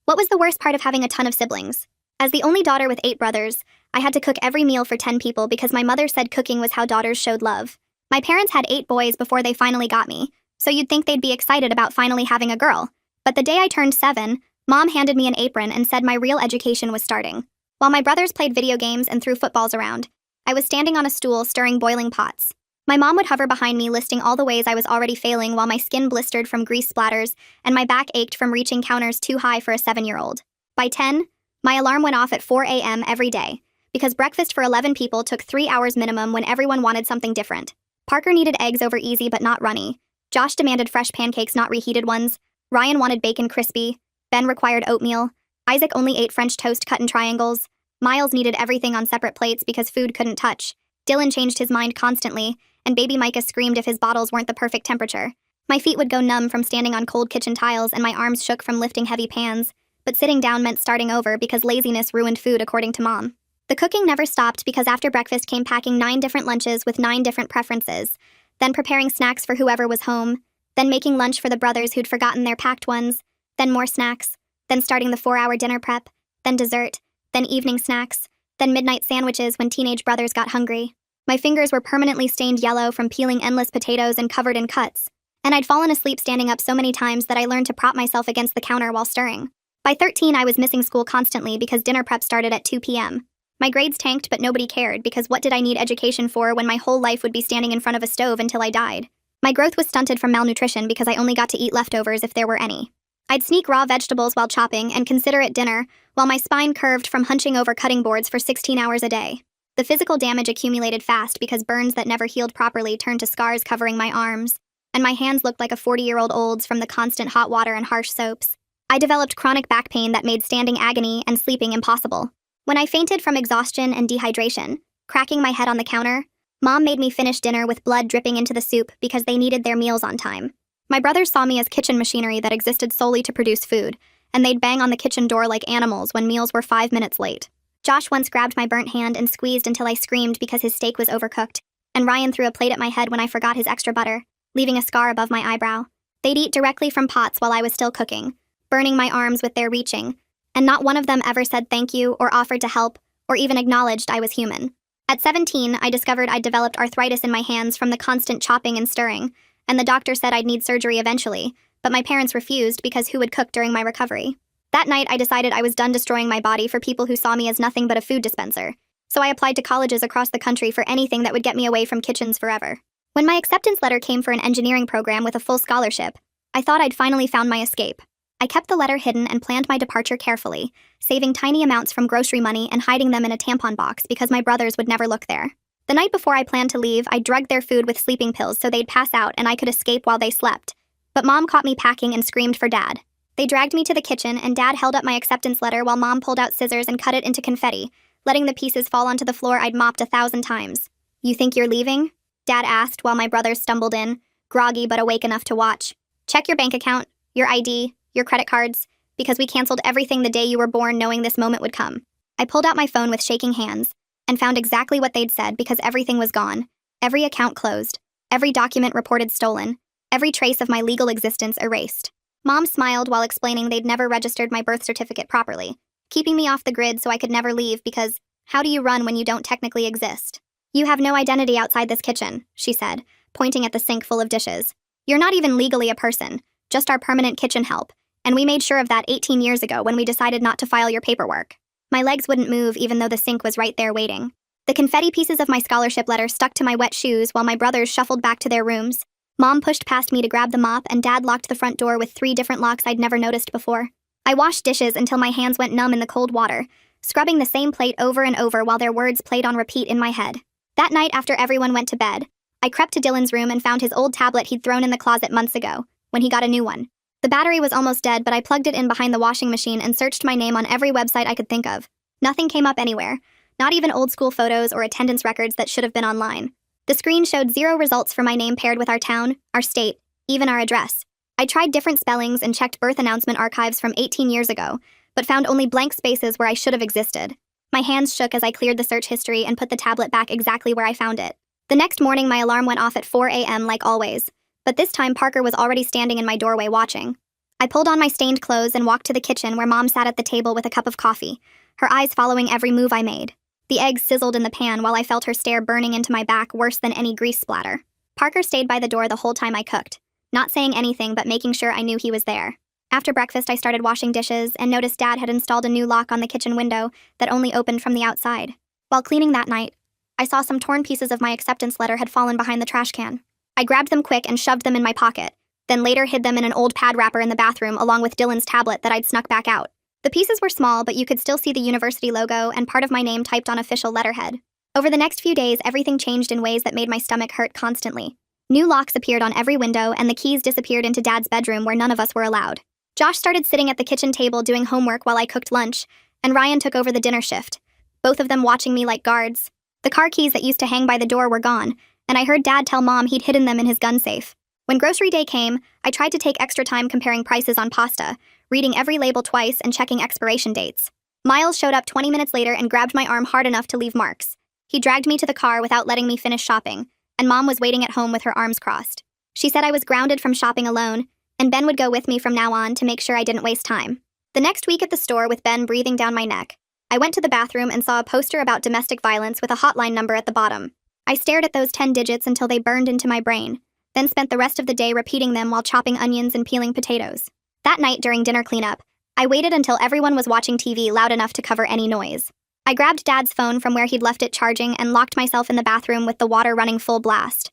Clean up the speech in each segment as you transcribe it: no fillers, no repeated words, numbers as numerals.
What was the worst part of having a ton of siblings? As the only daughter with 8 brothers, I had to cook every meal for 10 people because my mother said cooking was how daughters showed love. My parents had 8 boys before they finally got me, so you'd think they'd be excited about finally having a girl. But the day I turned 7, Mom handed me an apron and said my real education was starting. While my brothers played video games and threw footballs around, I was standing on a stool stirring boiling pots. My mom would hover behind me listing all the ways I was already failing while my skin blistered from grease splatters and my back ached from reaching counters too high for a 7-year-old. By 10, my alarm went off at 4 a.m. every day, because breakfast for 11 people took 3 hours minimum when everyone wanted something different. Parker needed eggs over easy but not runny. Josh demanded fresh pancakes, not reheated ones. Ryan wanted bacon crispy. Ben required oatmeal. Isaac only ate French toast cut in triangles. Miles needed everything on separate plates because food couldn't touch. Dylan changed his mind constantly, and baby Micah screamed if his bottles weren't the perfect temperature. My feet would go numb from standing on cold kitchen tiles and my arms shook from lifting heavy pans, but sitting down meant starting over because laziness ruined food according to Mom. The cooking never stopped because after breakfast came packing 9 different lunches with 9 different preferences, then preparing snacks for whoever was home, then making lunch for the brothers who'd forgotten their packed ones, then more snacks, then starting the 4-hour dinner prep, then dessert, then evening snacks, then midnight sandwiches when teenage brothers got hungry. My fingers were permanently stained yellow from peeling endless potatoes and covered in cuts, and I'd fallen asleep standing up so many times that I learned to prop myself against the counter while stirring. By 13, I was missing school constantly because dinner prep started at 2 p.m. My grades tanked, but nobody cared because what did I need education for when my whole life would be standing in front of a stove until I died? My growth was stunted from malnutrition because I only got to eat leftovers if there were any. I'd sneak raw vegetables while chopping and consider it dinner, while my spine curved from hunching over cutting boards for 16 hours a day. The physical damage accumulated fast because burns that never healed properly turned to scars covering my arms, and my hands looked like a 40-year-old's from the constant hot water and harsh soaps. I developed chronic back pain that made standing agony and sleeping impossible. When I fainted from exhaustion and dehydration, cracking my head on the counter, Mom made me finish dinner with blood dripping into the soup because they needed their meals on time. My brothers saw me as kitchen machinery that existed solely to produce food, and they'd bang on the kitchen door like animals when meals were 5 minutes late. Josh once grabbed my burnt hand and squeezed until I screamed because his steak was overcooked, and Ryan threw a plate at my head when I forgot his extra butter, leaving a scar above my eyebrow. They'd eat directly from pots while I was still cooking, burning my arms with their reaching, and not one of them ever said thank you or offered to help or even acknowledged I was human. At 17, I discovered I'd developed arthritis in my hands from the constant chopping and stirring, and the doctor said I'd need surgery eventually, but my parents refused because who would cook during my recovery? That night, I decided I was done destroying my body for people who saw me as nothing but a food dispenser, so I applied to colleges across the country for anything that would get me away from kitchens forever. When my acceptance letter came for an engineering program with a full scholarship, I thought I'd finally found my escape. I kept the letter hidden and planned my departure carefully, saving tiny amounts from grocery money and hiding them in a tampon box because my brothers would never look there. The night before I planned to leave, I drugged their food with sleeping pills so they'd pass out and I could escape while they slept. But Mom caught me packing and screamed for Dad. They dragged me to the kitchen and Dad held up my acceptance letter while Mom pulled out scissors and cut it into confetti, letting the pieces fall onto the floor I'd mopped 1,000 times. "You think you're leaving?" Dad asked while my brothers stumbled in, groggy but awake enough to watch. "Check your bank account, your ID, your credit cards, because we canceled everything the day you were born knowing this moment would come." I pulled out my phone with shaking hands and found exactly what they'd said because everything was gone. Every account closed, every document reported stolen, every trace of my legal existence erased. Mom smiled while explaining they'd never registered my birth certificate properly, keeping me off the grid so I could never leave because how do you run when you don't technically exist? "You have no identity outside this kitchen," she said, pointing at the sink full of dishes. "You're not even legally a person, just our permanent kitchen help, and we made sure of that 18 years ago when we decided not to file your paperwork." My legs wouldn't move even though the sink was right there waiting. The confetti pieces of my scholarship letter stuck to my wet shoes while my brothers shuffled back to their rooms. Mom pushed past me to grab the mop and Dad locked the front door with 3 different locks I'd never noticed before. I washed dishes until my hands went numb in the cold water, scrubbing the same plate over and over while their words played on repeat in my head. That night after everyone went to bed, I crept to Dylan's room and found his old tablet he'd thrown in the closet months ago, when he got a new one. The battery was almost dead, but I plugged it in behind the washing machine and searched my name on every website I could think of. Nothing came up anywhere, not even old school photos or attendance records that should have been online. The screen showed 0 results for my name paired with our town, our state, even our address. I tried different spellings and checked birth announcement archives from 18 years ago, but found only blank spaces where I should have existed. My hands shook as I cleared the search history and put the tablet back exactly where I found it. The next morning, my alarm went off at 4 a.m. like always, but this time Parker was already standing in my doorway watching. I pulled on my stained clothes and walked to the kitchen where Mom sat at the table with a cup of coffee, her eyes following every move I made. The eggs sizzled in the pan while I felt her stare burning into my back worse than any grease splatter. Parker stayed by the door the whole time I cooked, not saying anything but making sure I knew he was there. After breakfast, I started washing dishes and noticed Dad had installed a new lock on the kitchen window that only opened from the outside. While cleaning that night, I saw some torn pieces of my acceptance letter had fallen behind the trash can. I grabbed them quick and shoved them in my pocket, then later hid them in an old pad wrapper in the bathroom along with Dylan's tablet that I'd snuck back out. The pieces were small, but you could still see the university logo and part of my name typed on official letterhead. Over the next few days, everything changed in ways that made my stomach hurt constantly. New locks appeared on every window, and the keys disappeared into Dad's bedroom where none of us were allowed. Josh started sitting at the kitchen table doing homework while I cooked lunch, and Ryan took over the dinner shift, both of them watching me like guards. The car keys that used to hang by the door were gone, and I heard Dad tell Mom he'd hidden them in his gun safe. When grocery day came, I tried to take extra time comparing prices on pasta, reading every label twice and checking expiration dates. Miles showed up 20 minutes later and grabbed my arm hard enough to leave marks. He dragged me to the car without letting me finish shopping, and Mom was waiting at home with her arms crossed. She said I was grounded from shopping alone, and Ben would go with me from now on to make sure I didn't waste time. The next week at the store with Ben breathing down my neck, I went to the bathroom and saw a poster about domestic violence with a hotline number at the bottom. I stared at those 10 digits until they burned into my brain, then spent the rest of the day repeating them while chopping onions and peeling potatoes. That night during dinner cleanup, I waited until everyone was watching TV loud enough to cover any noise. I grabbed Dad's phone from where he'd left it charging and locked myself in the bathroom with the water running full blast.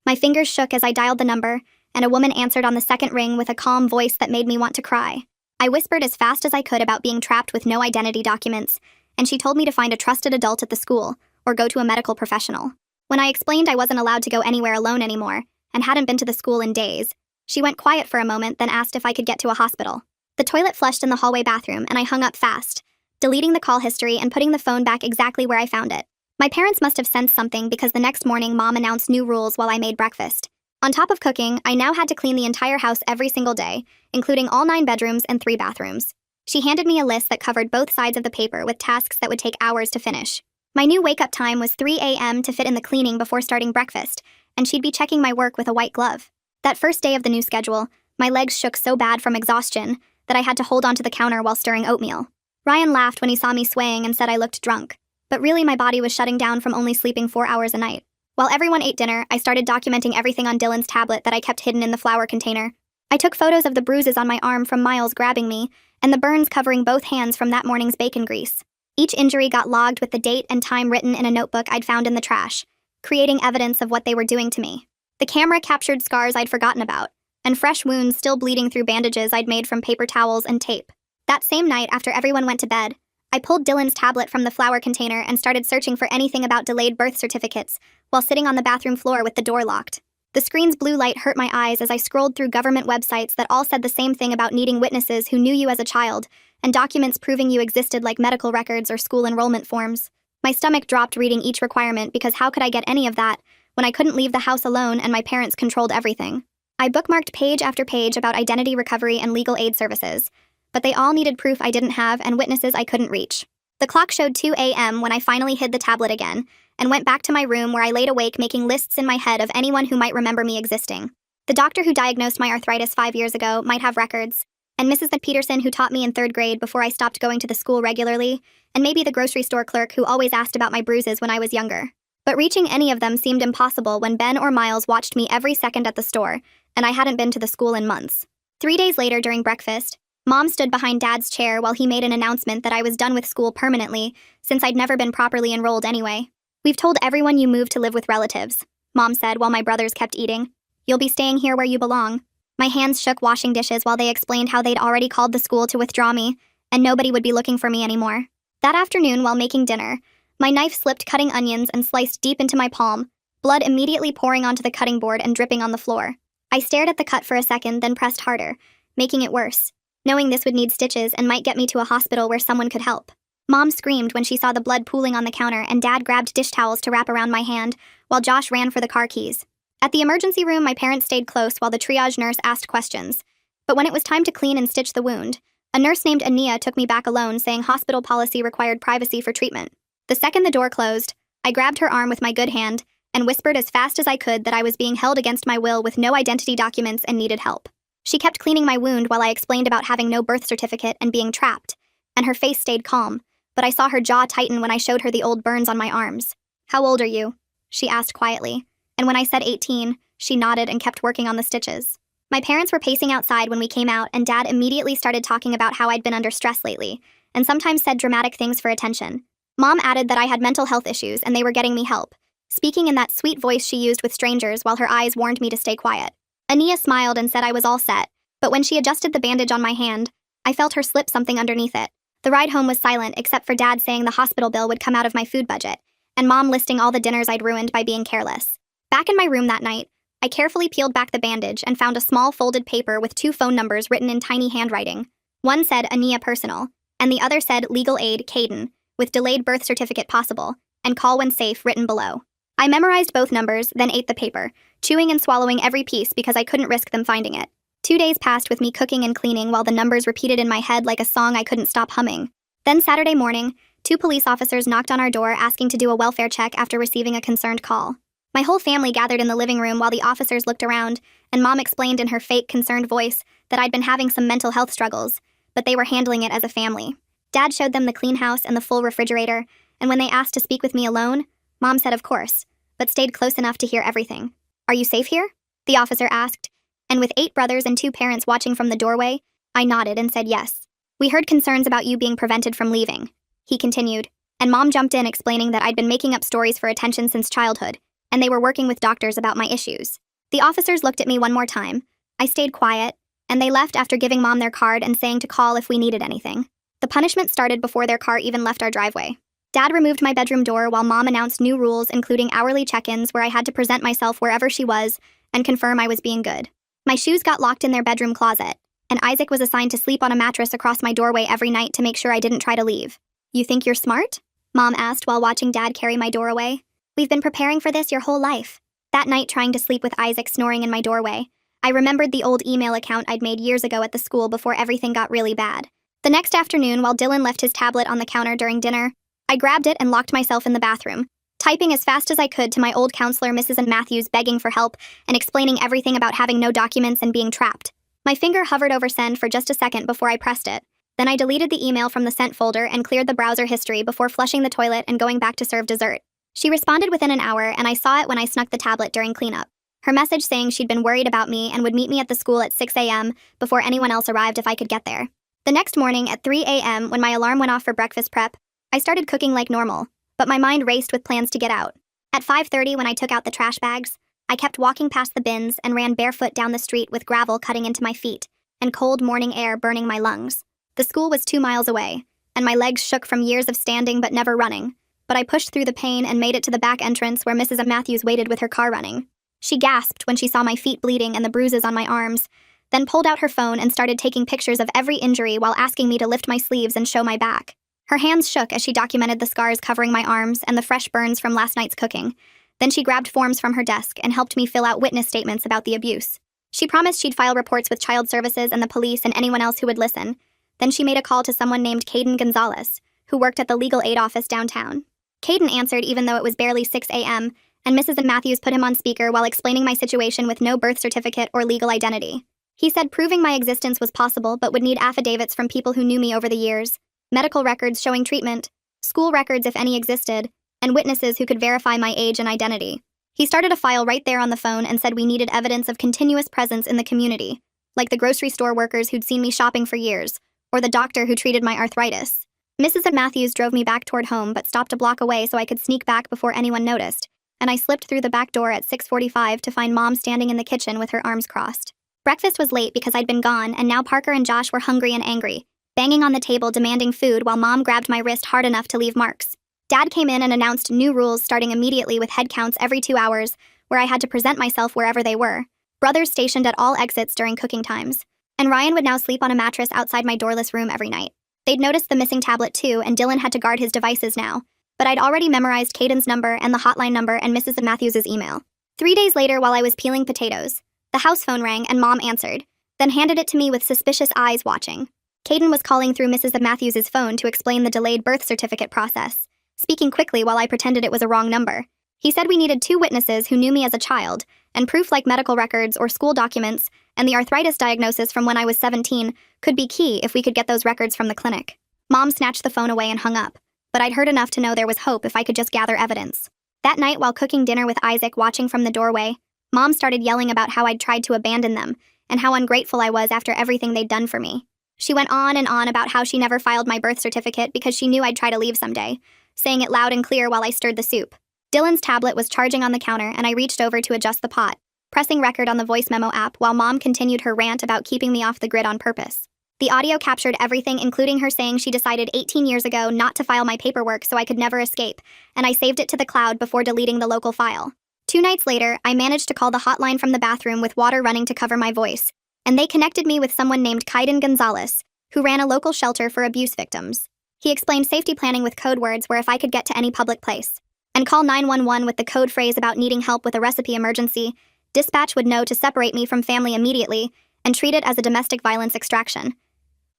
My fingers shook as I dialed the number, and a woman answered on the second ring with a calm voice that made me want to cry. I whispered as fast as I could about being trapped with no identity documents, and she told me to find a trusted adult at the school or go to a medical professional. When I explained I wasn't allowed to go anywhere alone anymore and hadn't been to the school in days, she went quiet for a moment, then asked if I could get to a hospital. The toilet flushed in the hallway bathroom, and I hung up fast, deleting the call history and putting the phone back exactly where I found it. My parents must have sensed something because the next morning Mom announced new rules while I made breakfast. On top of cooking, I now had to clean the entire house every single day, including all 9 bedrooms and 3 bathrooms. She handed me a list that covered both sides of the paper with tasks that would take hours to finish. My new wake-up time was 3 a.m. to fit in the cleaning before starting breakfast, and she'd be checking my work with a white glove. That first day of the new schedule, my legs shook so bad from exhaustion that I had to hold onto the counter while stirring oatmeal. Ryan laughed when he saw me swaying and said I looked drunk, but really my body was shutting down from only sleeping 4 hours a night. While everyone ate dinner, I started documenting everything on Dylan's tablet that I kept hidden in the flour container. I took photos of the bruises on my arm from Miles grabbing me, and the burns covering both hands from that morning's bacon grease. Each injury got logged with the date and time written in a notebook I'd found in the trash, creating evidence of what they were doing to me. The camera captured scars I'd forgotten about, and fresh wounds still bleeding through bandages I'd made from paper towels and tape. That same night, after everyone went to bed, I pulled Dylan's tablet from the flour container and started searching for anything about delayed birth certificates while sitting on the bathroom floor with the door locked. The screen's blue light hurt my eyes as I scrolled through government websites that all said the same thing about needing witnesses who knew you as a child and documents proving you existed like medical records or school enrollment forms. My stomach dropped reading each requirement because how could I get any of that when I couldn't leave the house alone and my parents controlled everything? I bookmarked page after page about identity recovery and legal aid services, but they all needed proof I didn't have and witnesses I couldn't reach. The clock showed 2 a.m. when I finally hid the tablet again and went back to my room where I laid awake making lists in my head of anyone who might remember me existing. The doctor who diagnosed my arthritis 5 years ago might have records, and Mrs. Peterson who taught me in 3rd grade before I stopped going to the school regularly, and maybe the grocery store clerk who always asked about my bruises when I was younger. But reaching any of them seemed impossible when Ben or Miles watched me every second at the store, and I hadn't been to the school in months. 3 days later during breakfast, Mom stood behind Dad's chair while he made an announcement that I was done with school permanently, since I'd never been properly enrolled anyway. "We've told everyone you moved to live with relatives," Mom said while my brothers kept eating. "You'll be staying here where you belong." My hands shook washing dishes while they explained how they'd already called the school to withdraw me, and nobody would be looking for me anymore. That afternoon, while making dinner, my knife slipped cutting onions and sliced deep into my palm, blood immediately pouring onto the cutting board and dripping on the floor. I stared at the cut for a second, then pressed harder, making it worse, knowing this would need stitches and might get me to a hospital where someone could help. Mom screamed when she saw the blood pooling on the counter, and Dad grabbed dish towels to wrap around my hand, while Josh ran for the car keys. At the emergency room, my parents stayed close while the triage nurse asked questions. But when it was time to clean and stitch the wound, a nurse named Ania took me back alone, saying hospital policy required privacy for treatment. The second the door closed, I grabbed her arm with my good hand and whispered as fast as I could that I was being held against my will with no identity documents and needed help. She kept cleaning my wound while I explained about having no birth certificate and being trapped, and her face stayed calm, but I saw her jaw tighten when I showed her the old burns on my arms. "How old are you?" she asked quietly, and when I said 18, she nodded and kept working on the stitches. My parents were pacing outside when we came out, and Dad immediately started talking about how I'd been under stress lately, and sometimes said dramatic things for attention. Mom added that I had mental health issues and they were getting me help, speaking in that sweet voice she used with strangers while her eyes warned me to stay quiet. Ania smiled and said I was all set, but when she adjusted the bandage on my hand, I felt her slip something underneath it. The ride home was silent except for Dad saying the hospital bill would come out of my food budget, and Mom listing all the dinners I'd ruined by being careless. Back in my room that night, I carefully peeled back the bandage and found a small folded paper with 2 phone numbers written in tiny handwriting. One said Ania Personal, and the other said Legal Aid Caden, with delayed birth certificate possible, and call when safe written below. I memorized both numbers, then ate the paper, chewing and swallowing every piece because I couldn't risk them finding it. 2 days passed with me cooking and cleaning while the numbers repeated in my head like a song I couldn't stop humming. Then Saturday morning, 2 police officers knocked on our door asking to do a welfare check after receiving a concerned call. My whole family gathered in the living room while the officers looked around, and Mom explained in her fake, concerned voice that I'd been having some mental health struggles, but they were handling it as a family. Dad showed them the clean house and the full refrigerator, and when they asked to speak with me alone, Mom said of course, but stayed close enough to hear everything. "Are you safe here?" the officer asked, and with 8 brothers and 2 parents watching from the doorway, I nodded and said yes. "We heard concerns about you being prevented from leaving," he continued, and Mom jumped in explaining that I'd been making up stories for attention since childhood, and they were working with doctors about my issues. The officers looked at me one more time. I stayed quiet, and they left after giving Mom their card and saying to call if we needed anything. The punishment started before their car even left our driveway. Dad removed my bedroom door while Mom announced new rules including hourly check-ins where I had to present myself wherever she was and confirm I was being good. My shoes got locked in their bedroom closet, and Isaac was assigned to sleep on a mattress across my doorway every night to make sure I didn't try to leave. "You think you're smart?" Mom asked while watching Dad carry my door away. "We've been preparing for this your whole life." That night, trying to sleep with Isaac snoring in my doorway, I remembered the old email account I'd made years ago at the school before everything got really bad. The next afternoon, while Dylan left his tablet on the counter during dinner, I grabbed it and locked myself in the bathroom, typing as fast as I could to my old counselor, Mrs. Matthews, begging for help and explaining everything about having no documents and being trapped. My finger hovered over send for just a second before I pressed it. Then I deleted the email from the sent folder and cleared the browser history before flushing the toilet and going back to serve dessert. She responded within an hour, and I saw it when I snuck the tablet during cleanup. Her message saying she'd been worried about me and would meet me at the school at 6 a.m. before anyone else arrived if I could get there. The next morning at 3 a.m. when my alarm went off for breakfast prep, I started cooking like normal, but my mind raced with plans to get out. At 5:30 when I took out the trash bags, I kept walking past the bins and ran barefoot down the street with gravel cutting into my feet and cold morning air burning my lungs. The school was 2 miles away, and my legs shook from years of standing but never running. But I pushed through the pain and made it to the back entrance where Mrs. Matthews waited with her car running. She gasped when she saw my feet bleeding and the bruises on my arms, then pulled out her phone and started taking pictures of every injury while asking me to lift my sleeves and show my back. Her hands shook as she documented the scars covering my arms and the fresh burns from last night's cooking. Then she grabbed forms from her desk and helped me fill out witness statements about the abuse. She promised she'd file reports with child services and the police and anyone else who would listen. Then she made a call to someone named Caden Gonzalez, who worked at the legal aid office downtown. Caden answered even though it was barely 6 a.m., and Mrs. Matthews put him on speaker while explaining my situation with no birth certificate or legal identity. He said proving my existence was possible but would need affidavits from people who knew me over the years, medical records showing treatment, school records if any existed, and witnesses who could verify my age and identity. He started a file right there on the phone and said we needed evidence of continuous presence in the community, like the grocery store workers who'd seen me shopping for years, or the doctor who treated my arthritis. Mrs. Matthews drove me back toward home but stopped a block away so I could sneak back before anyone noticed, and I slipped through the back door at 6:45 to find Mom standing in the kitchen with her arms crossed. Breakfast was late because I'd been gone, and now Parker and Josh were hungry and angry, banging on the table demanding food while Mom grabbed my wrist hard enough to leave marks. Dad came in and announced new rules starting immediately with head counts every 2 hours, where I had to present myself wherever they were. Brothers stationed at all exits during cooking times. And Ryan would now sleep on a mattress outside my doorless room every night. They'd noticed the missing tablet too, and Dylan had to guard his devices now. But I'd already memorized Caden's number and the hotline number and Mrs. Matthews' email. 3 days later, while I was peeling potatoes, the house phone rang and Mom answered, then handed it to me with suspicious eyes watching. Caden was calling through Mrs. Matthews' phone to explain the delayed birth certificate process, speaking quickly while I pretended it was a wrong number. He said we needed 2 witnesses who knew me as a child, and proof like medical records or school documents and the arthritis diagnosis from when I was 17 could be key if we could get those records from the clinic. Mom snatched the phone away and hung up, but I'd heard enough to know there was hope if I could just gather evidence. That night, while cooking dinner with Isaac watching from the doorway, Mom started yelling about how I'd tried to abandon them and how ungrateful I was after everything they'd done for me. She went on and on about how she never filed my birth certificate because she knew I'd try to leave someday, saying it loud and clear while I stirred the soup. Dylan's tablet was charging on the counter and I reached over to adjust the pot, pressing record on the voice memo app while Mom continued her rant about keeping me off the grid on purpose. The audio captured everything, including her saying she decided 18 years ago not to file my paperwork so I could never escape, and I saved it to the cloud before deleting the local file. 2 nights later, I managed to call the hotline from the bathroom with water running to cover my voice, and they connected me with someone named Kaiden Gonzalez, who ran a local shelter for abuse victims. He explained safety planning with code words where if I could get to any public place and call 911 with the code phrase about needing help with a recipe emergency, dispatch would know to separate me from family immediately and treat it as a domestic violence extraction.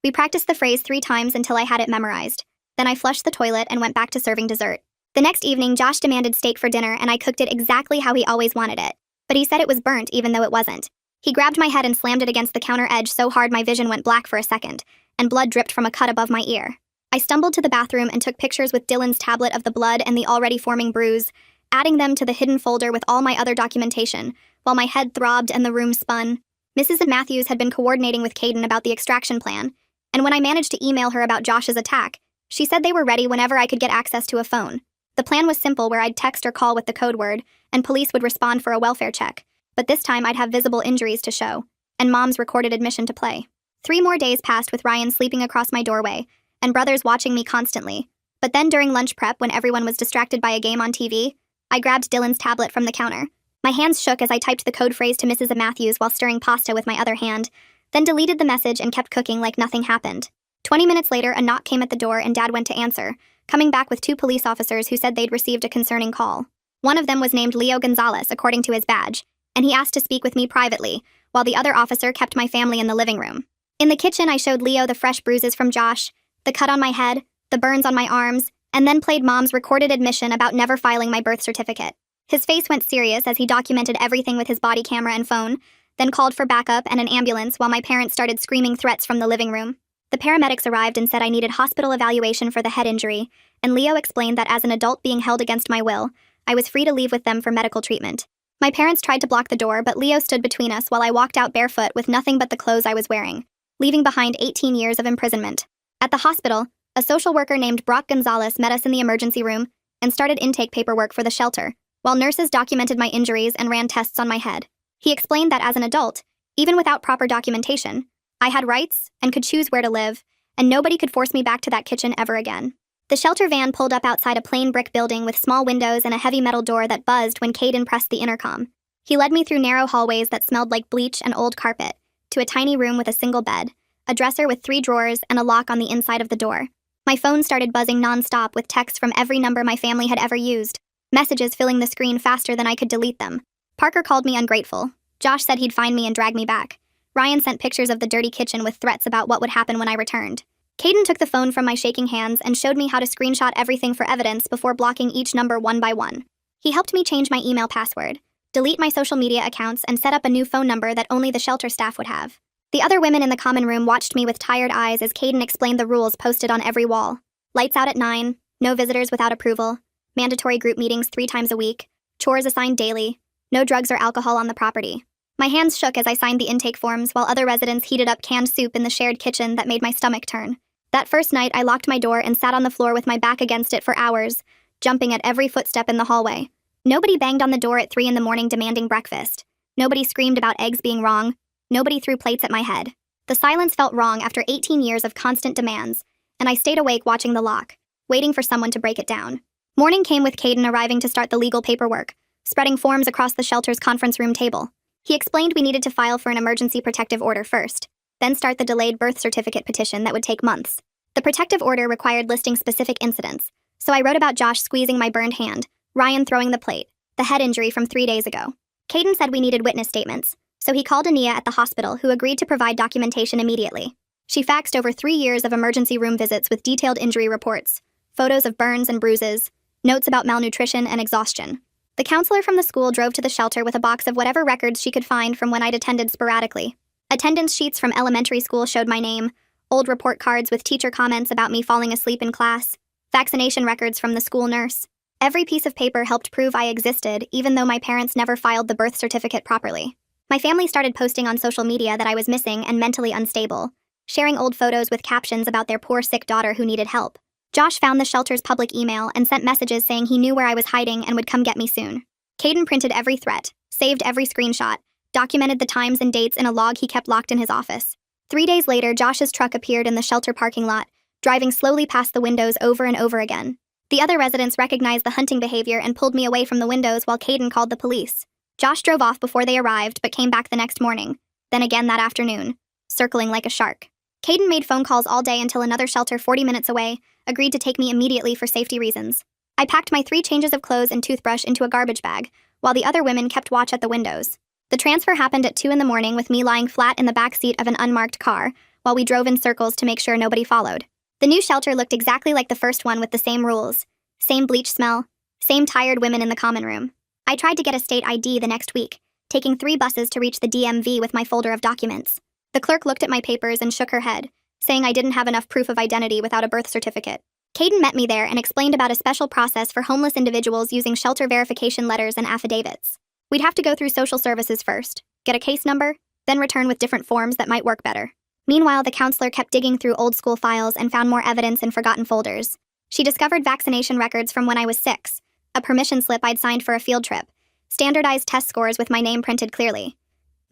We practiced the phrase 3 times until I had it memorized. Then I flushed the toilet and went back to serving dessert. The next evening, Josh demanded steak for dinner and I cooked it exactly how he always wanted it. But he said it was burnt even though it wasn't. He grabbed my head and slammed it against the counter edge so hard my vision went black for a second, and blood dripped from a cut above my ear. I stumbled to the bathroom and took pictures with Dylan's tablet of the blood and the already forming bruise, adding them to the hidden folder with all my other documentation, while my head throbbed and the room spun. Mrs. Matthews had been coordinating with Kaiden about the extraction plan, and when I managed to email her about Josh's attack, she said they were ready whenever I could get access to a phone. The plan was simple, where I'd text or call with the code word, and police would respond for a welfare check, but this time I'd have visible injuries to show, and Mom's recorded admission to play. 3 more days passed with Ryan sleeping across my doorway, and brothers watching me constantly. But then during lunch prep, when everyone was distracted by a game on TV, I grabbed Dylan's tablet from the counter. My hands shook as I typed the code phrase to Mrs. Matthews while stirring pasta with my other hand, then deleted the message and kept cooking like nothing happened. 20 minutes later, a knock came at the door and Dad went to answer, coming back with 2 police officers who said they'd received a concerning call. One of them was named Leo Gonzalez, according to his badge, and he asked to speak with me privately, while the other officer kept my family in the living room. In the kitchen, I showed Leo the fresh bruises from Josh, the cut on my head, the burns on my arms, and then played Mom's recorded admission about never filing my birth certificate. His face went serious as he documented everything with his body camera and phone, then called for backup and an ambulance while my parents started screaming threats from the living room. The paramedics arrived and said I needed hospital evaluation for the head injury, and Leo explained that as an adult being held against my will, I was free to leave with them for medical treatment. My parents tried to block the door, but Leo stood between us while I walked out barefoot with nothing but the clothes I was wearing, leaving behind 18 years of imprisonment. At the hospital, a social worker named Brock Gonzalez met us in the emergency room and started intake paperwork for the shelter, while nurses documented my injuries and ran tests on my head. He explained that as an adult, even without proper documentation, I had rights and could choose where to live, and nobody could force me back to that kitchen ever again. The shelter van pulled up outside a plain brick building with small windows and a heavy metal door that buzzed when Kaiden pressed the intercom. He led me through narrow hallways that smelled like bleach and old carpet, to a tiny room with a single bed, a dresser with 3 drawers, and a lock on the inside of the door. My phone started buzzing nonstop with texts from every number my family had ever used, messages filling the screen faster than I could delete them. Parker called me ungrateful. Josh said he'd find me and drag me back. Ryan sent pictures of the dirty kitchen with threats about what would happen when I returned. Kaiden took the phone from my shaking hands and showed me how to screenshot everything for evidence before blocking each number one by one. He helped me change my email password, delete my social media accounts, and set up a new phone number that only the shelter staff would have. The other women in the common room watched me with tired eyes as Kaiden explained the rules posted on every wall. Lights out at 9, no visitors without approval, mandatory group meetings 3 times a week, chores assigned daily, no drugs or alcohol on the property. My hands shook as I signed the intake forms while other residents heated up canned soup in the shared kitchen that made my stomach turn. That first night, I locked my door and sat on the floor with my back against it for hours, jumping at every footstep in the hallway. Nobody banged on the door at 3 in the morning demanding breakfast. Nobody screamed about eggs being wrong. Nobody threw plates at my head. The silence felt wrong after 18 years of constant demands, and I stayed awake watching the lock, waiting for someone to break it down. Morning came with Kaiden arriving to start the legal paperwork, spreading forms across the shelter's conference room table. He explained we needed to file for an emergency protective order first, then start the delayed birth certificate petition that would take months. The protective order required listing specific incidents, so I wrote about Josh squeezing my burned hand, Ryan throwing the plate, the head injury from 3 days ago. Kaiden said we needed witness statements, so he called Ania at the hospital, who agreed to provide documentation immediately. She faxed over 3 years of emergency room visits with detailed injury reports, photos of burns and bruises, notes about malnutrition and exhaustion. The counselor from the school drove to the shelter with a box of whatever records she could find from when I'd attended sporadically. Attendance sheets from elementary school showed my name, old report cards with teacher comments about me falling asleep in class, vaccination records from the school nurse. Every piece of paper helped prove I existed, even though my parents never filed the birth certificate properly. My family started posting on social media that I was missing and mentally unstable, sharing old photos with captions about their poor sick daughter who needed help. Josh found the shelter's public email and sent messages saying he knew where I was hiding and would come get me soon. Caden printed every threat, saved every screenshot, documented the times and dates in a log he kept locked in his office. 3 days later, Josh's truck appeared in the shelter parking lot, driving slowly past the windows over and over again. The other residents recognized the hunting behavior and pulled me away from the windows while Caden called the police. Josh drove off before they arrived but came back the next morning, then again that afternoon, circling like a shark. Caden made phone calls all day until another shelter 40 minutes away agreed to take me immediately for safety reasons. I packed my 3 changes of clothes and toothbrush into a garbage bag, while the other women kept watch at the windows. The transfer happened at 2 in the morning with me lying flat in the back seat of an unmarked car, while we drove in circles to make sure nobody followed. The new shelter looked exactly like the first one with the same rules. Same bleach smell, same tired women in the common room. I tried to get a state ID the next week, taking 3 buses to reach the DMV with my folder of documents. The clerk looked at my papers and shook her head, saying I didn't have enough proof of identity without a birth certificate. Caden met me there and explained about a special process for homeless individuals using shelter verification letters and affidavits. We'd have to go through social services first, get a case number, then return with different forms that might work better. Meanwhile, the counselor kept digging through old school files and found more evidence in forgotten folders. She discovered vaccination records from when I was 6, a permission slip I'd signed for a field trip, standardized test scores with my name printed clearly.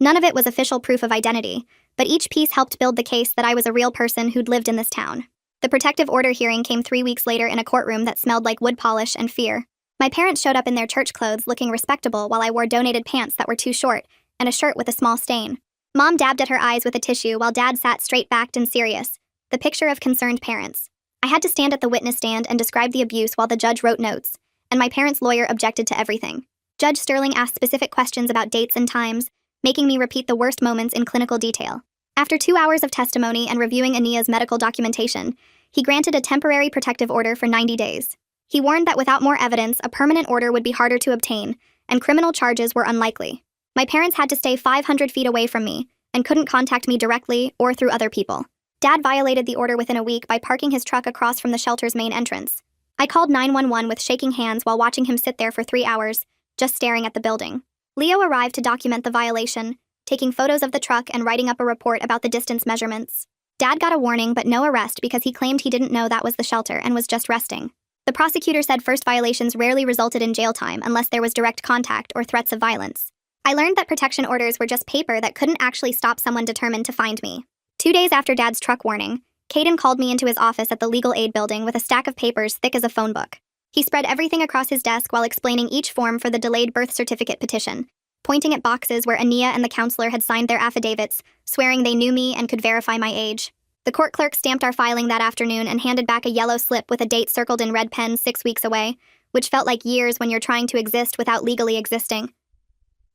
None of it was official proof of identity, but each piece helped build the case that I was a real person who'd lived in this town. The protective order hearing came 3 weeks later in a courtroom that smelled like wood polish and fear. My parents showed up in their church clothes looking respectable while I wore donated pants that were too short and a shirt with a small stain. Mom dabbed at her eyes with a tissue while Dad sat straight-backed and serious, the picture of concerned parents. I had to stand at the witness stand and describe the abuse while the judge wrote notes, and my parents' lawyer objected to everything. Judge Sterling asked specific questions about dates and times, making me repeat the worst moments in clinical detail. After 2 hours of testimony and reviewing Ania's medical documentation, he granted a temporary protective order for 90 days. He warned that without more evidence, a permanent order would be harder to obtain, and criminal charges were unlikely. My parents had to stay 500 feet away from me and couldn't contact me directly or through other people. Dad violated the order within a week by parking his truck across from the shelter's main entrance. I called 911 with shaking hands while watching him sit there for 3 hours, just staring at the building. Leo arrived to document the violation, taking photos of the truck and writing up a report about the distance measurements. Dad got a warning but no arrest because he claimed he didn't know that was the shelter and was just resting. The prosecutor said first violations rarely resulted in jail time unless there was direct contact or threats of violence. I learned that protection orders were just paper that couldn't actually stop someone determined to find me. 2 days after Dad's truck warning, Caden called me into his office at the legal aid building with a stack of papers thick as a phone book. He spread everything across his desk while explaining each form for the delayed birth certificate petition, pointing at boxes where Ania and the counselor had signed their affidavits, swearing they knew me and could verify my age. The court clerk stamped our filing that afternoon and handed back a yellow slip with a date circled in red pen 6 weeks away, which felt like years when you're trying to exist without legally existing.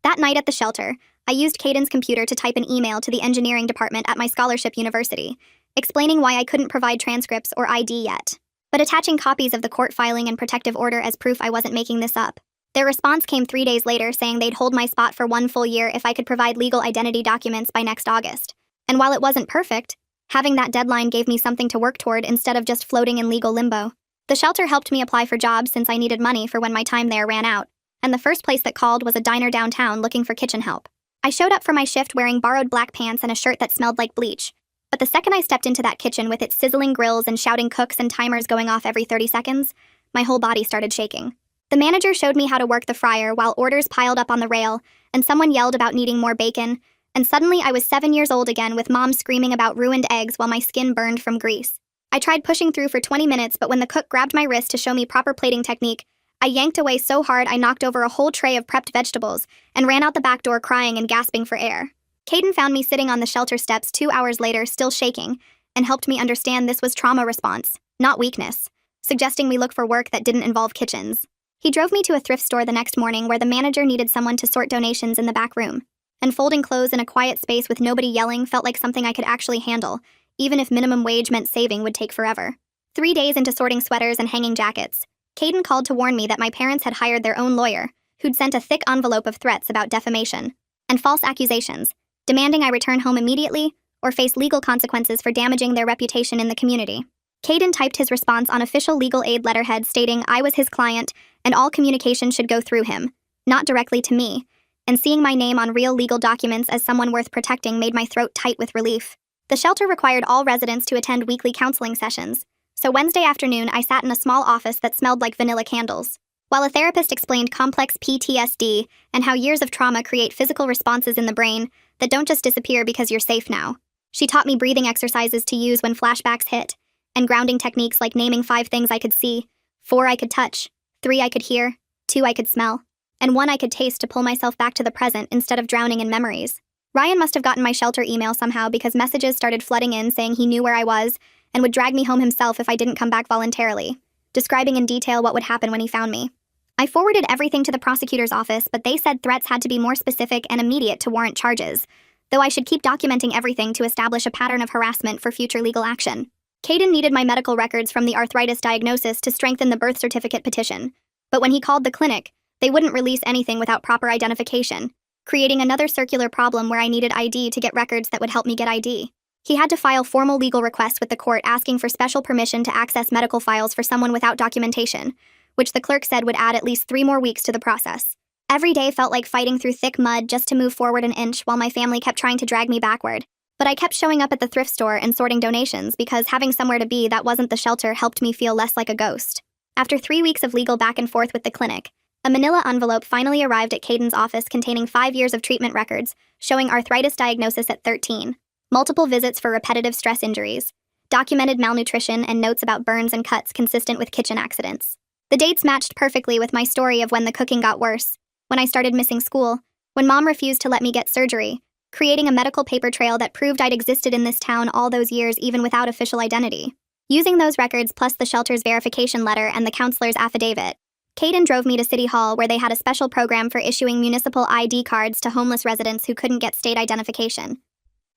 That night at the shelter, I used Caden's computer to type an email to the engineering department at my scholarship university, explaining why I couldn't provide transcripts or ID yet, but attaching copies of the court filing and protective order as proof I wasn't making this up. Their response came 3 days later saying they'd hold my spot for 1 full year if I could provide legal identity documents by next August. And while it wasn't perfect, having that deadline gave me something to work toward instead of just floating in legal limbo. The shelter helped me apply for jobs since I needed money for when my time there ran out, and the first place that called was a diner downtown looking for kitchen help. I showed up for my shift wearing borrowed black pants and a shirt that smelled like bleach, but the second I stepped into that kitchen with its sizzling grills and shouting cooks and timers going off every 30 seconds, my whole body started shaking. The manager showed me how to work the fryer while orders piled up on the rail, and someone yelled about needing more bacon, and suddenly I was 7 years old again with Mom screaming about ruined eggs while my skin burned from grease. I tried pushing through for 20 minutes, but when the cook grabbed my wrist to show me proper plating technique, I yanked away so hard I knocked over a whole tray of prepped vegetables and ran out the back door crying and gasping for air. Caden found me sitting on the shelter steps 2 hours later, still shaking, and helped me understand this was trauma response, not weakness, suggesting we look for work that didn't involve kitchens. He drove me to a thrift store the next morning where the manager needed someone to sort donations in the back room, and folding clothes in a quiet space with nobody yelling felt like something I could actually handle, even if minimum wage meant saving would take forever. 3 days into sorting sweaters and hanging jackets, Caden called to warn me that my parents had hired their own lawyer, who'd sent a thick envelope of threats about defamation and false accusations, demanding I return home immediately or face legal consequences for damaging their reputation in the community. Caden typed his response on official legal aid letterhead stating I was his client and all communication should go through him, not directly to me, and seeing my name on real legal documents as someone worth protecting made my throat tight with relief. The shelter required all residents to attend weekly counseling sessions, so Wednesday afternoon I sat in a small office that smelled like vanilla candles. While a therapist explained complex PTSD and how years of trauma create physical responses in the brain that don't just disappear because you're safe now. She taught me breathing exercises to use when flashbacks hit, and grounding techniques like naming 5 things I could see, 4 I could touch, 3 I could hear, 2 I could smell, and 1 I could taste to pull myself back to the present instead of drowning in memories. Ryan must have gotten my shelter email somehow because messages started flooding in saying he knew where I was and would drag me home himself if I didn't come back voluntarily, describing in detail what would happen when he found me. I forwarded everything to the prosecutor's office, but they said threats had to be more specific and immediate to warrant charges, though I should keep documenting everything to establish a pattern of harassment for future legal action. Caden needed my medical records from the arthritis diagnosis to strengthen the birth certificate petition, but when he called the clinic, they wouldn't release anything without proper identification, creating another circular problem where I needed ID to get records that would help me get ID. He had to file formal legal requests with the court asking for special permission to access medical files for someone without documentation, which the clerk said would add at least 3 more weeks to the process. Every day felt like fighting through thick mud just to move forward an inch while my family kept trying to drag me backward. But I kept showing up at the thrift store and sorting donations because having somewhere to be that wasn't the shelter helped me feel less like a ghost. After 3 weeks of legal back and forth with the clinic, a manila envelope finally arrived at Caden's office containing 5 years of treatment records, showing arthritis diagnosis at 13, multiple visits for repetitive stress injuries, documented malnutrition, and notes about burns and cuts consistent with kitchen accidents. The dates matched perfectly with my story of when the cooking got worse, when I started missing school, when Mom refused to let me get surgery, creating a medical paper trail that proved I'd existed in this town all those years even without official identity. Using those records plus the shelter's verification letter and the counselor's affidavit, Caden drove me to City Hall where they had a special program for issuing municipal ID cards to homeless residents who couldn't get state identification.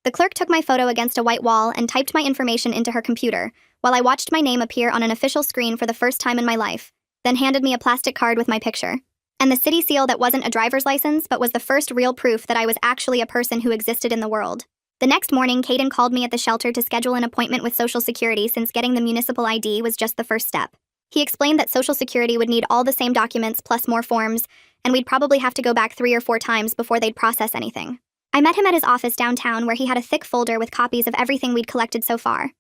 The clerk took my photo against a white wall and typed my information into her computer, while I watched my name appear on an official screen for the first time in my life, then handed me a plastic card with my picture. And the city seal that wasn't a driver's license but was the first real proof that I was actually a person who existed in the world. The next morning, Caden called me at the shelter to schedule an appointment with Social Security since getting the municipal ID was just the first step. He explained that Social Security would need all the same documents plus more forms, and we'd probably have to go back 3 or 4 times before they'd process anything. I met him at his office downtown where he had a thick folder with copies of everything we'd collected so far.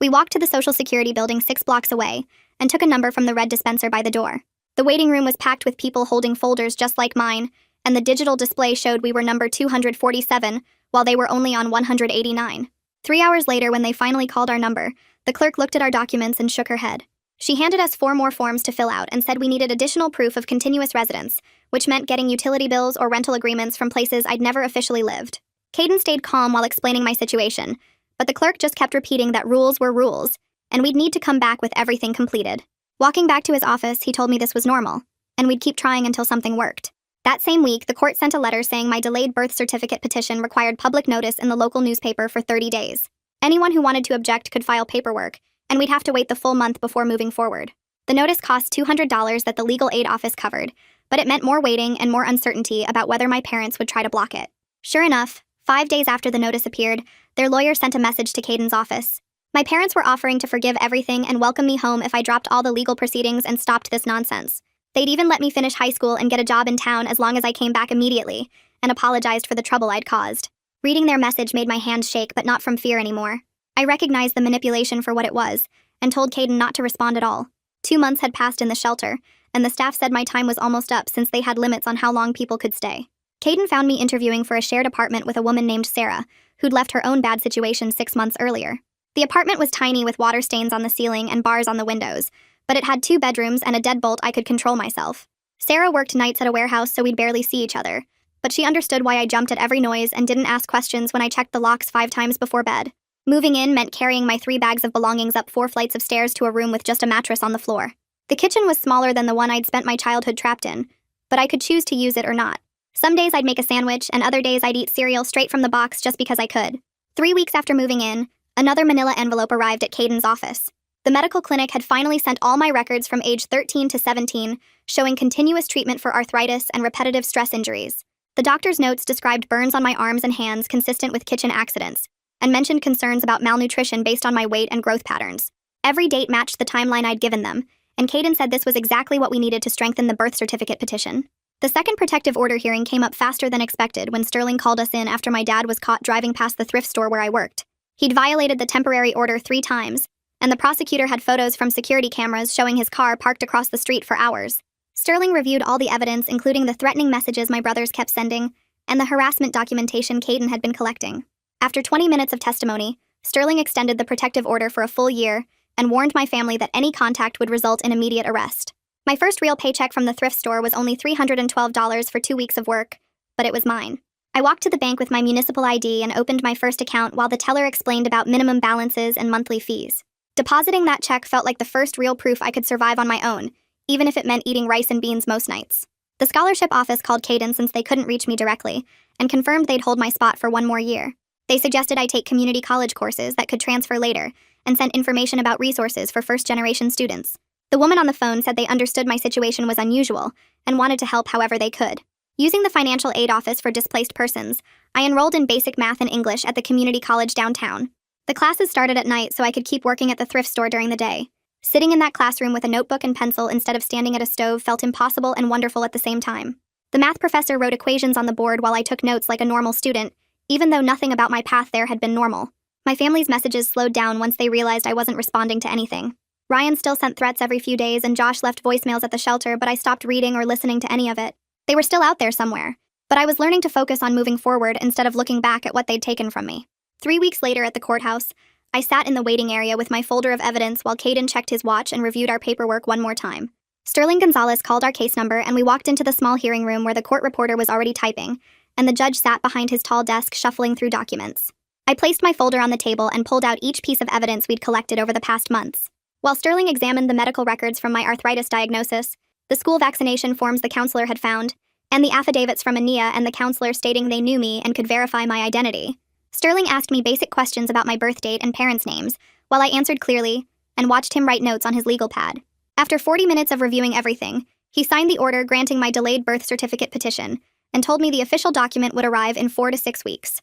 We walked to the Social Security building 6 blocks away and took a number from the red dispenser by the door. The waiting room was packed with people holding folders just like mine, and the digital display showed we were number 247, while they were only on 189. 3 hours later, when they finally called our number, the clerk looked at our documents and shook her head. She handed us 4 more forms to fill out and said we needed additional proof of continuous residence, which meant getting utility bills or rental agreements from places I'd never officially lived. Caden stayed calm while explaining my situation, but the clerk just kept repeating that rules were rules, and we'd need to come back with everything completed. Walking back to his office, he told me this was normal, and we'd keep trying until something worked. That same week, the court sent a letter saying my delayed birth certificate petition required public notice in the local newspaper for 30 days. Anyone who wanted to object could file paperwork, and we'd have to wait the full month before moving forward. The notice cost $200 that the legal aid office covered, but it meant more waiting and more uncertainty about whether my parents would try to block it. Sure enough, 5 days after the notice appeared, their lawyer sent a message to Caden's office. My parents were offering to forgive everything and welcome me home if I dropped all the legal proceedings and stopped this nonsense. They'd even let me finish high school and get a job in town as long as I came back immediately, and apologized for the trouble I'd caused. Reading their message made my hands shake, but not from fear anymore. I recognized the manipulation for what it was, and told Caden not to respond at all. 2 months had passed in the shelter, and the staff said my time was almost up since they had limits on how long people could stay. Caden found me interviewing for a shared apartment with a woman named Sarah, who'd left her own bad situation 6 months earlier. The apartment was tiny with water stains on the ceiling and bars on the windows, but it had 2 bedrooms and a deadbolt I could control myself. Sarah worked nights at a warehouse so we'd barely see each other, but she understood why I jumped at every noise and didn't ask questions when I checked the locks 5 times before bed. Moving in meant carrying my 3 bags of belongings up 4 flights of stairs to a room with just a mattress on the floor. The kitchen was smaller than the one I'd spent my childhood trapped in, but I could choose to use it or not. Some days I'd make a sandwich, and other days I'd eat cereal straight from the box just because I could. 3 weeks after moving in, another manila envelope arrived at Caden's office. The medical clinic had finally sent all my records from age 13 to 17, showing continuous treatment for arthritis and repetitive stress injuries. The doctor's notes described burns on my arms and hands consistent with kitchen accidents, and mentioned concerns about malnutrition based on my weight and growth patterns. Every date matched the timeline I'd given them, and Caden said this was exactly what we needed to strengthen the birth certificate petition. The second protective order hearing came up faster than expected when Sterling called us in after my dad was caught driving past the thrift store where I worked. He'd violated the temporary order 3 times, and the prosecutor had photos from security cameras showing his car parked across the street for hours. Sterling reviewed all the evidence, including the threatening messages my brothers kept sending, and the harassment documentation Caden had been collecting. After 20 minutes of testimony, Sterling extended the protective order for a full year and warned my family that any contact would result in immediate arrest. My first real paycheck from the thrift store was only $312 for 2 weeks of work, but it was mine. I walked to the bank with my municipal ID and opened my first account while the teller explained about minimum balances and monthly fees. Depositing that check felt like the first real proof I could survive on my own, even if it meant eating rice and beans most nights. The scholarship office called Caden since they couldn't reach me directly, and confirmed they'd hold my spot for 1 more year. They suggested I take community college courses that could transfer later, and sent information about resources for first-generation students. The woman on the phone said they understood my situation was unusual, and wanted to help however they could. Using the financial aid office for displaced persons, I enrolled in basic math and English at the community college downtown. The classes started at night so I could keep working at the thrift store during the day. Sitting in that classroom with a notebook and pencil instead of standing at a stove felt impossible and wonderful at the same time. The math professor wrote equations on the board while I took notes like a normal student, even though nothing about my path there had been normal. My family's messages slowed down once they realized I wasn't responding to anything. Ryan still sent threats every few days, and Josh left voicemails at the shelter, but I stopped reading or listening to any of it. They were still out there somewhere, but I was learning to focus on moving forward instead of looking back at what they'd taken from me. 3 weeks later at the courthouse, I sat in the waiting area with my folder of evidence while Caden checked his watch and reviewed our paperwork one more time. Sterling Gonzalez called our case number, and we walked into the small hearing room where the court reporter was already typing, and the judge sat behind his tall desk shuffling through documents. I placed my folder on the table and pulled out each piece of evidence we'd collected over the past months. While Sterling examined the medical records from my arthritis diagnosis, the school vaccination forms the counselor had found, and the affidavits from Ania and the counselor stating they knew me and could verify my identity, Sterling asked me basic questions about my birth date and parents' names, while I answered clearly, and watched him write notes on his legal pad. After 40 minutes of reviewing everything, he signed the order granting my delayed birth certificate petition, and told me the official document would arrive in 4 to 6 weeks.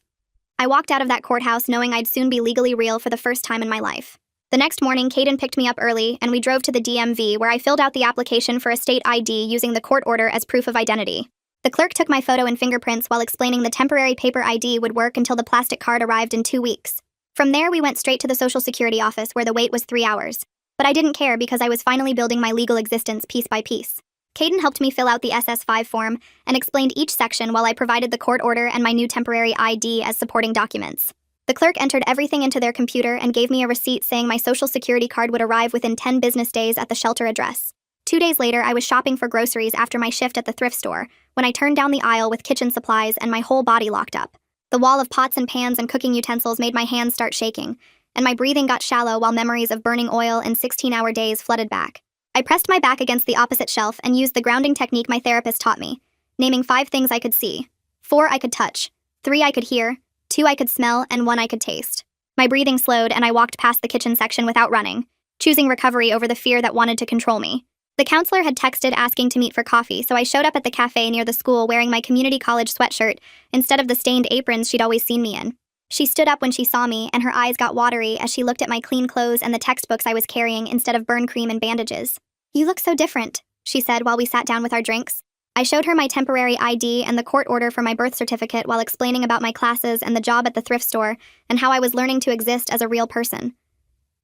I walked out of that courthouse knowing I'd soon be legally real for the first time in my life. The next morning, Caden picked me up early, and we drove to the DMV where I filled out the application for a state ID using the court order as proof of identity. The clerk took my photo and fingerprints while explaining the temporary paper ID would work until the plastic card arrived in 2 weeks. From there, we went straight to the Social Security office where the wait was 3 hours. But I didn't care because I was finally building my legal existence piece by piece. Caden helped me fill out the SS5 form and explained each section while I provided the court order and my new temporary ID as supporting documents. The clerk entered everything into their computer and gave me a receipt saying my Social Security card would arrive within 10 business days at the shelter address. 2 days later, I was shopping for groceries after my shift at the thrift store when I turned down the aisle with kitchen supplies and my whole body locked up. The wall of pots and pans and cooking utensils made my hands start shaking, and my breathing got shallow while memories of burning oil and 16-hour days flooded back. I pressed my back against the opposite shelf and used the grounding technique my therapist taught me, naming 5 things I could see, 4 I could touch, 3 I could hear, 2 I could smell, and 1 I could taste. My breathing slowed and I walked past the kitchen section without running, choosing recovery over the fear that wanted to control me. The counselor had texted asking to meet for coffee, so I showed up at the cafe near the school wearing my community college sweatshirt instead of the stained aprons she'd always seen me in. She stood up when she saw me, and her eyes got watery as she looked at my clean clothes and the textbooks I was carrying instead of burn cream and bandages. "You look so different," she said while we sat down with our drinks. I showed her my temporary ID and the court order for my birth certificate while explaining about my classes and the job at the thrift store and how I was learning to exist as a real person.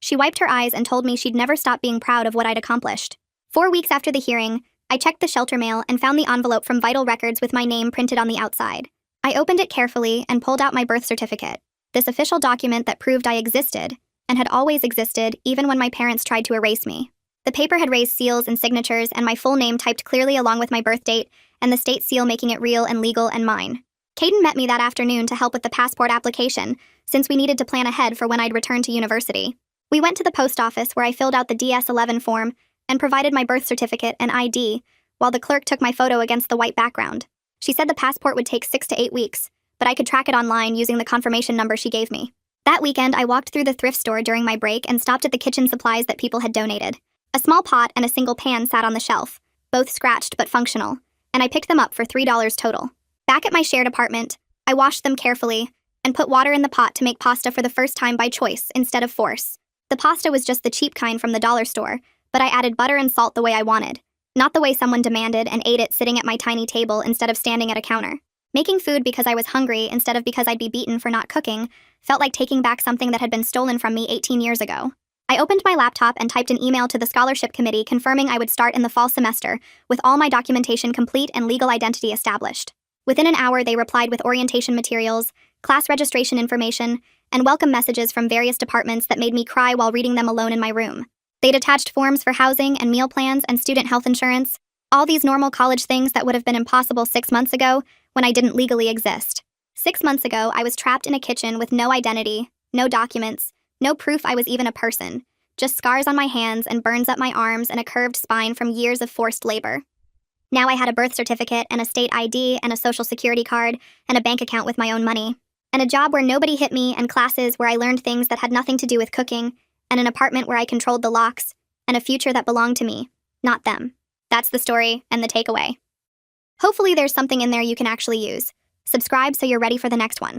She wiped her eyes and told me she'd never stop being proud of what I'd accomplished. 4 weeks after the hearing, I checked the shelter mail and found the envelope from Vital Records with my name printed on the outside. I opened it carefully and pulled out my birth certificate, this official document that proved I existed, and had always existed even when my parents tried to erase me. The paper had raised seals and signatures and my full name typed clearly along with my birth date, and the state seal making it real and legal and mine. Caden met me that afternoon to help with the passport application, since we needed to plan ahead for when I'd return to university. We went to the post office where I filled out the DS-11 form and provided my birth certificate and ID, while the clerk took my photo against the white background. She said the passport would take 6 to 8 weeks, but I could track it online using the confirmation number she gave me. That weekend, I walked through the thrift store during my break and stopped at the kitchen supplies that people had donated. A small pot and a single pan sat on the shelf, both scratched but functional, and I picked them up for $3 total. Back at my shared apartment, I washed them carefully and put water in the pot to make pasta for the first time by choice instead of force. The pasta was just the cheap kind from the dollar store, but I added butter and salt the way I wanted, not the way someone demanded, and ate it sitting at my tiny table instead of standing at a counter. Making food because I was hungry instead of because I'd be beaten for not cooking felt like taking back something that had been stolen from me 18 years ago. I opened my laptop and typed an email to the scholarship committee confirming I would start in the fall semester with all my documentation complete and legal identity established. Within an hour, they replied with orientation materials, class registration information, and welcome messages from various departments that made me cry while reading them alone in my room. They'd attached forms for housing and meal plans and student health insurance, all these normal college things that would have been impossible 6 months ago when I didn't legally exist. 6 months ago, I was trapped in a kitchen with no identity, no documents, no proof I was even a person, just scars on my hands and burns up my arms and a curved spine from years of forced labor. Now I had a birth certificate and a state ID and a social security card and a bank account with my own money, and a job where nobody hit me, and classes where I learned things that had nothing to do with cooking, and an apartment where I controlled the locks, and a future that belonged to me, not them. That's the story and the takeaway. Hopefully there's something in there you can actually use. Subscribe so you're ready for the next one.